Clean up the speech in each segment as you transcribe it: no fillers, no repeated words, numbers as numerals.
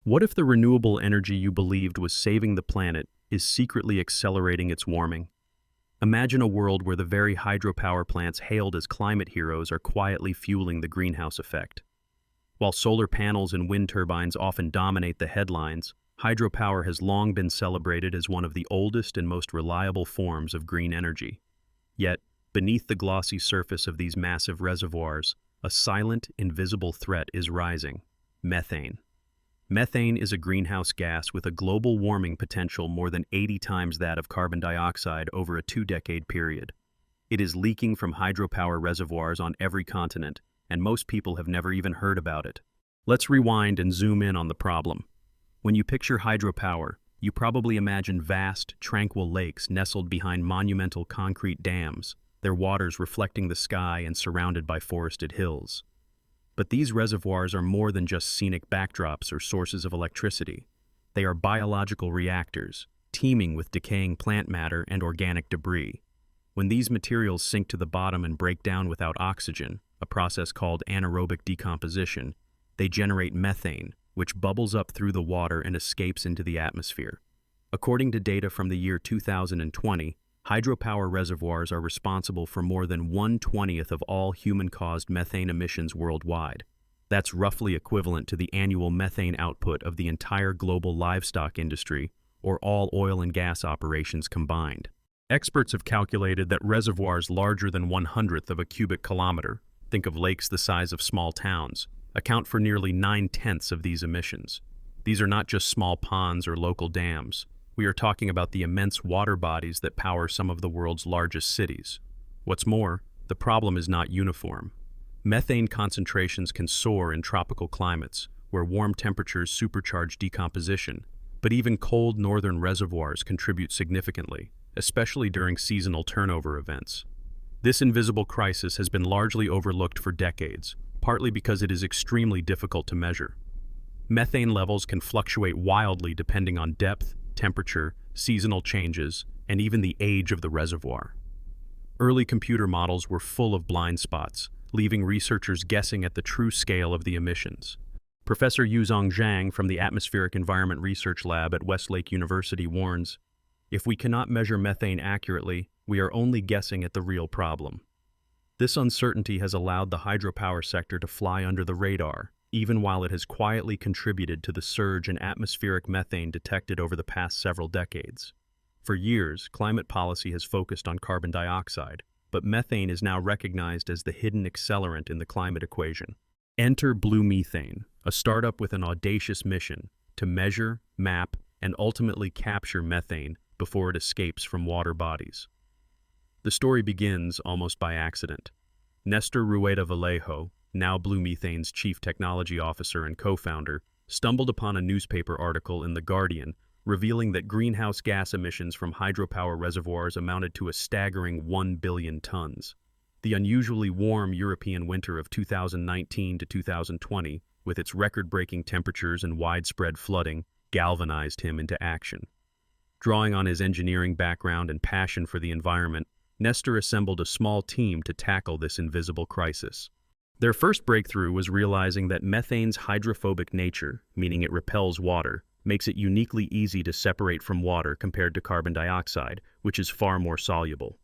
What if the renewable energy you believed was saving the planet is secretly accelerating its warming? Imagine a world where the very hydropower plants hailed as climate heroes are quietly fueling the greenhouse effect. While solar panels and wind turbines often dominate the headlines, hydropower has long been celebrated as one of the oldest and most reliable forms of green energy. Yet, beneath the glossy surface of these massive reservoirs, a silent, invisible threat is rising: methane. Methane is a greenhouse gas with a global warming potential more than 80 times that of carbon dioxide over a two-decade period. It is leaking from hydropower reservoirs on every continent, and most people have never even heard about it. Let's rewind and zoom in on the problem. When you picture hydropower, you probably imagine vast, tranquil lakes nestled behind monumental concrete dams, their waters reflecting the sky and surrounded by forested hills. But these reservoirs are more than just scenic backdrops or sources of electricity. They are biological reactors, teeming with decaying plant matter and organic debris. When these materials sink to the bottom and break down without oxygen, a process called anaerobic decomposition, they generate methane, which bubbles up through the water and escapes into the atmosphere. According to data from the year 2020, hydropower reservoirs are responsible for more than 1/20th of all human-caused methane emissions worldwide. That's roughly equivalent to the annual methane output of the entire global livestock industry, or all oil and gas operations combined. Experts have calculated that reservoirs larger than 1/100th of a cubic kilometer, think of lakes the size of small towns, account for nearly 9/10ths of these emissions. These are not just small ponds or local dams. We are talking about the immense water bodies that power some of the world's largest cities. What's more, the problem is not uniform. Methane concentrations can soar in tropical climates, where warm temperatures supercharge decomposition, but even cold northern reservoirs contribute significantly, especially during seasonal turnover events. This invisible crisis has been largely overlooked for decades, partly because it is extremely difficult to measure. Methane levels can fluctuate wildly depending on depth, temperature, seasonal changes, and even the age of the reservoir. Early computer models were full of blind spots, leaving researchers guessing at the true scale of the emissions. Professor Yuzhong Zhang from the Atmospheric Environment Research Lab at Westlake University warns, "If we cannot measure methane accurately, we are only guessing at the real problem." This uncertainty has allowed the hydropower sector to fly under the radar, even while it has quietly contributed to the surge in atmospheric methane detected over the past several decades. For years, climate policy has focused on carbon dioxide, but methane is now recognized as the hidden accelerant in the climate equation. Enter Bluemethane, a startup with an audacious mission to measure, map, and ultimately capture methane before it escapes from water bodies. The story begins almost by accident. Nestor Rueda Vallejo, now Bluemethane's chief technology officer and co-founder, stumbled upon a newspaper article in The Guardian revealing that greenhouse gas emissions from hydropower reservoirs amounted to a staggering 1 billion tons. The unusually warm European winter of 2019 to 2020, with its record-breaking temperatures and widespread flooding, galvanized him into action. Drawing on his engineering background and passion for the environment, Nestor assembled a small team to tackle this invisible crisis. Their first breakthrough was realizing that methane's hydrophobic nature, meaning it repels water, makes it uniquely easy to separate from water compared to carbon dioxide, which is far more soluble.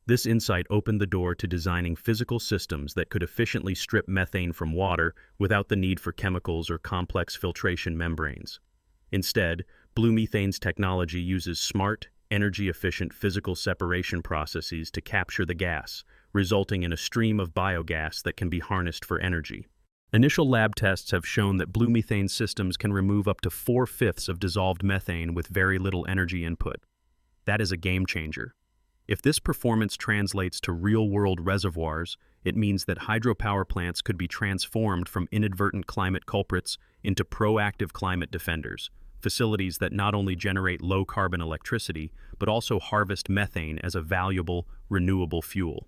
This insight opened the door to designing physical systems that could efficiently strip methane from water without the need for chemicals or complex filtration membranes. Instead, Bluemethane's technology uses smart, energy-efficient physical separation processes to capture the gas, resulting in a stream of biogas that can be harnessed for energy. Initial lab tests have shown that Bluemethane systems can remove up to 4/5 of dissolved methane with very little energy input. That is a game changer. If this performance translates to real-world reservoirs, it means that hydropower plants could be transformed from inadvertent climate culprits into proactive climate defenders, facilities that not only generate low-carbon electricity, but also harvest methane as a valuable, renewable fuel.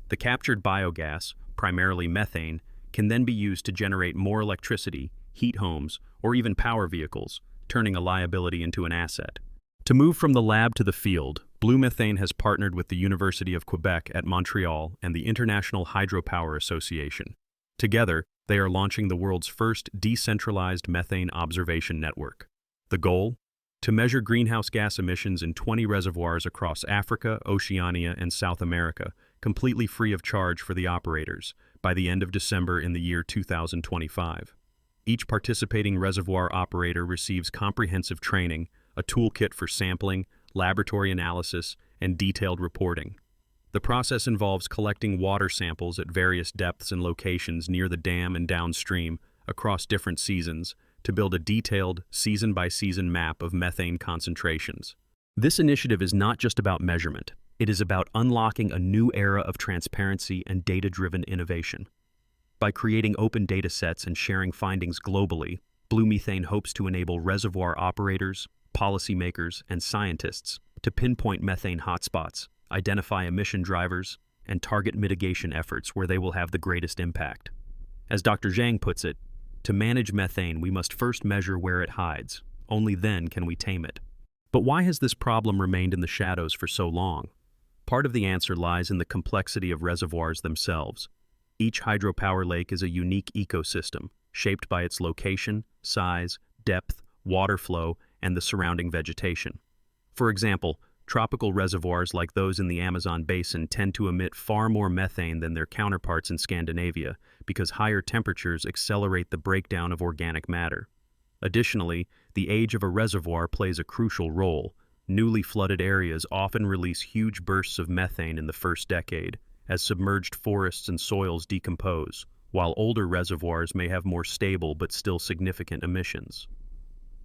The captured biogas, primarily methane, can then be used to generate more electricity, heat homes, or even power vehicles, turning a liability into an asset. To move from the lab to the field, Bluemethane has partnered with the University of Quebec at Montreal and the International Hydropower Association. Together, They are launching the world's first decentralized methane observation network. The goal? To measure greenhouse gas emissions in 20 reservoirs across Africa, Oceania, and South America, completely free of charge for the operators, by the end of December in the year 2025. Each participating reservoir operator receives comprehensive training, a toolkit for sampling, laboratory analysis, and detailed reporting. The process involves collecting water samples at various depths and locations near the dam and downstream across different seasons to build a detailed, season-by-season map of methane concentrations. This initiative is not just about measurement. It is about unlocking a new era of transparency and data-driven innovation. By creating open data sets and sharing findings globally, Bluemethane hopes to enable reservoir operators, policymakers, and scientists to pinpoint methane hotspots, identify emission drivers, and target mitigation efforts where they will have the greatest impact. As Dr. Zhang puts it, to manage methane, we must first measure where it hides. Only then can we tame it. But why has this problem remained in the shadows for so long? Part of the answer lies in the complexity of reservoirs themselves. Each hydropower lake is a unique ecosystem, shaped by its location, size, depth, water flow, and the surrounding vegetation. For example, tropical reservoirs like those in the Amazon basin tend to emit far more methane than their counterparts in Scandinavia because higher temperatures accelerate the breakdown of organic matter. Additionally, the age of a reservoir plays a crucial role. Newly flooded areas often release huge bursts of methane in the first decade, as submerged forests and soils decompose, while older reservoirs may have more stable but still significant emissions.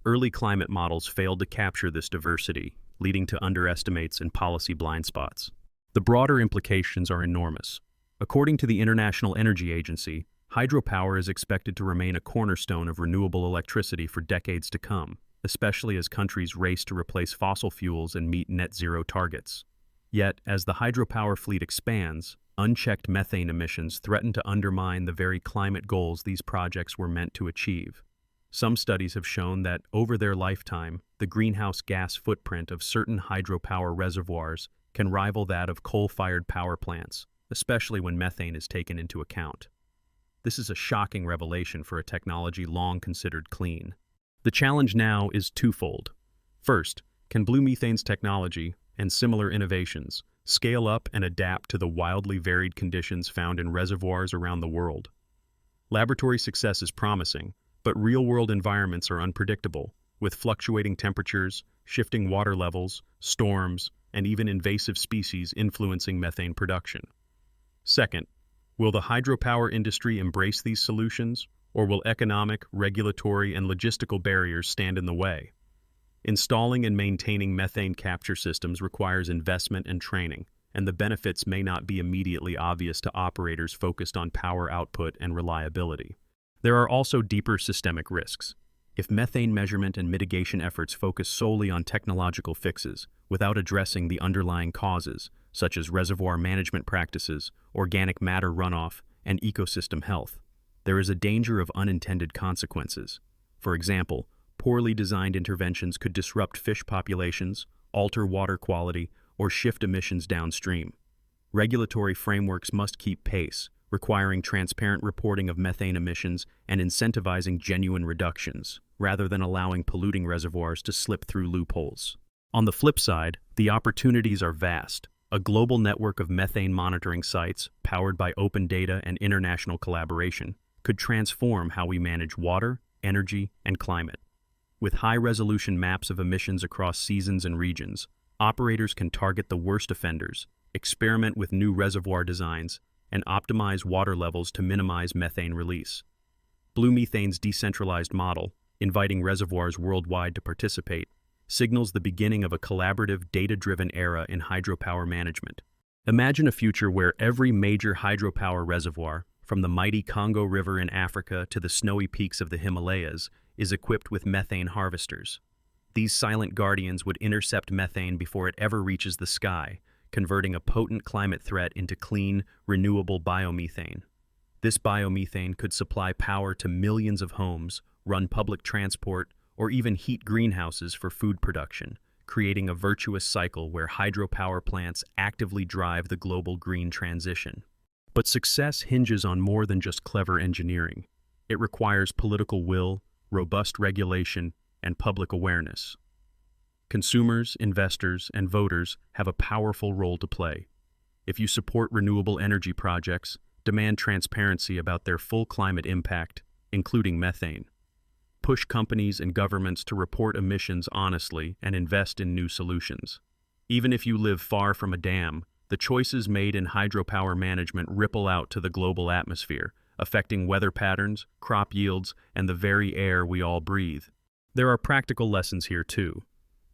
Early climate models failed to capture this diversity, leading to underestimates and policy blind spots. The broader implications are enormous. According to the International Energy Agency, hydropower is expected to remain a cornerstone of renewable electricity for decades to come, especially as countries race to replace fossil fuels and meet net zero targets. Yet, as the hydropower fleet expands, unchecked methane emissions threaten to undermine the very climate goals these projects were meant to achieve. Some studies have shown that, over their lifetime, the greenhouse gas footprint of certain hydropower reservoirs can rival that of coal-fired power plants, especially when methane is taken into account. This is a shocking revelation for a technology long considered clean. The challenge now is twofold. First, can Bluemethane's technology and similar innovations scale up and adapt to the wildly varied conditions found in reservoirs around the world? Laboratory success is promising, but real-world environments are unpredictable, with fluctuating temperatures, shifting water levels, storms, and even invasive species influencing methane production. Second, will the hydropower industry embrace these solutions, or will economic, regulatory, and logistical barriers stand in the way? Installing and maintaining methane capture systems requires investment and training, and the benefits may not be immediately obvious to operators focused on power output and reliability. There are also deeper systemic risks. If methane measurement and mitigation efforts focus solely on technological fixes, without addressing the underlying causes, such as reservoir management practices, organic matter runoff, and ecosystem health, there is a danger of unintended consequences. For example, poorly designed interventions could disrupt fish populations, alter water quality, or shift emissions downstream. Regulatory frameworks must keep pace, requiring transparent reporting of methane emissions and incentivizing genuine reductions, rather than allowing polluting reservoirs to slip through loopholes. On the flip side, the opportunities are vast. A global network of methane monitoring sites, powered by open data and international collaboration, could transform how we manage water, energy, and climate. With high-resolution maps of emissions across seasons and regions, operators can target the worst offenders, experiment with new reservoir designs, and optimize water levels to minimize methane release. Bluemethane's decentralized model, inviting reservoirs worldwide to participate, signals the beginning of a collaborative, data-driven era in hydropower management. Imagine a future where every major hydropower reservoir, from the mighty Congo River in Africa to the snowy peaks of the Himalayas, is equipped with methane harvesters. These silent guardians would intercept methane before it ever reaches the sky, converting a potent climate threat into clean, renewable biomethane. This biomethane could supply power to millions of homes, run public transport, or even heat greenhouses for food production, creating a virtuous cycle where hydropower plants actively drive the global green transition. But success hinges on more than just clever engineering. It requires political will, robust regulation, and public awareness. Consumers, investors, and voters have a powerful role to play. If you support renewable energy projects, demand transparency about their full climate impact, including methane. Push companies and governments to report emissions honestly and invest in new solutions. Even if you live far from a dam, the choices made in hydropower management ripple out to the global atmosphere, affecting weather patterns, crop yields, and the very air we all breathe. There are practical lessons here too.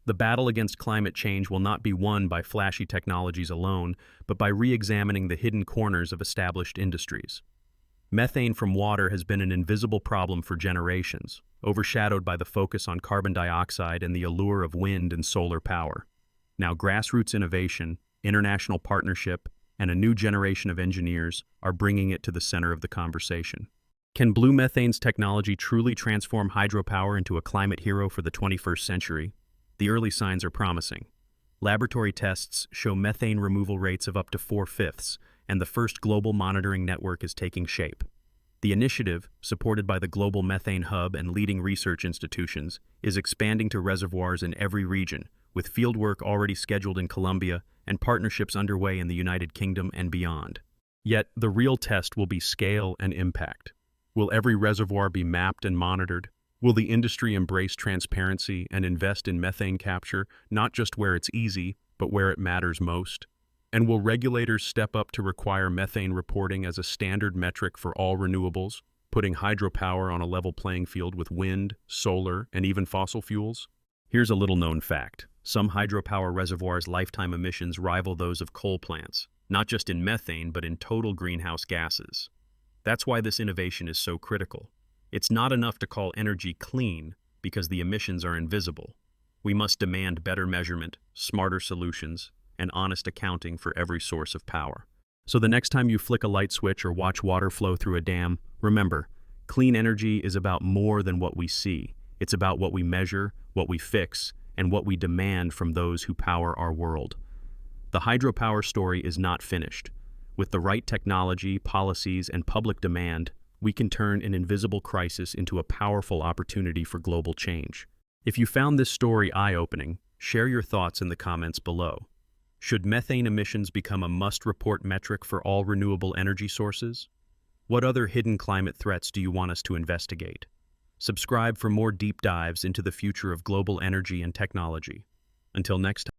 The battle against climate change will not be won by flashy technologies alone, but by re-examining the hidden corners of established industries. Methane from water has been an invisible problem for generations, overshadowed by the focus on carbon dioxide and the allure of wind and solar power. Now, grassroots innovation, international partnership, and a new generation of engineers are bringing it to the center of the conversation. Can Bluemethane's technology truly transform hydropower into a climate hero for the 21st century? The early signs are promising. Laboratory tests show methane removal rates of up to 4/5, and the first global monitoring network is taking shape. The initiative, supported by the Global Methane Hub and leading research institutions, is expanding to reservoirs in every region, with fieldwork already scheduled in Colombia and partnerships underway in the United Kingdom and beyond. Yet, the real test will be scale and impact. Will every reservoir be mapped and monitored? Will the industry embrace transparency and invest in methane capture, not just where it's easy, but where it matters most? And will regulators step up to require methane reporting as a standard metric for all renewables, putting hydropower on a level playing field with wind, solar, and even fossil fuels? Here's a little-known fact. Some hydropower reservoirs' lifetime emissions rival those of coal plants, not just in methane, but in total greenhouse gases. That's why this innovation is so critical. It's not enough to call energy clean because the emissions are invisible. We must demand better measurement, smarter solutions, and honest accounting for every source of power. So the next time you flick a light switch or watch water flow through a dam, remember, clean energy is about more than what we see. It's about what we measure, what we fix, and what we demand from those who power our world. The hydropower story is not finished. With the right technology, policies, and public demand, we can turn an invisible crisis into a powerful opportunity for global change. If you found this story eye-opening, share your thoughts in the comments below. Should methane emissions become a must-report metric for all renewable energy sources? What other hidden climate threats do you want us to investigate? Subscribe for more deep dives into the future of global energy and technology. Until next time.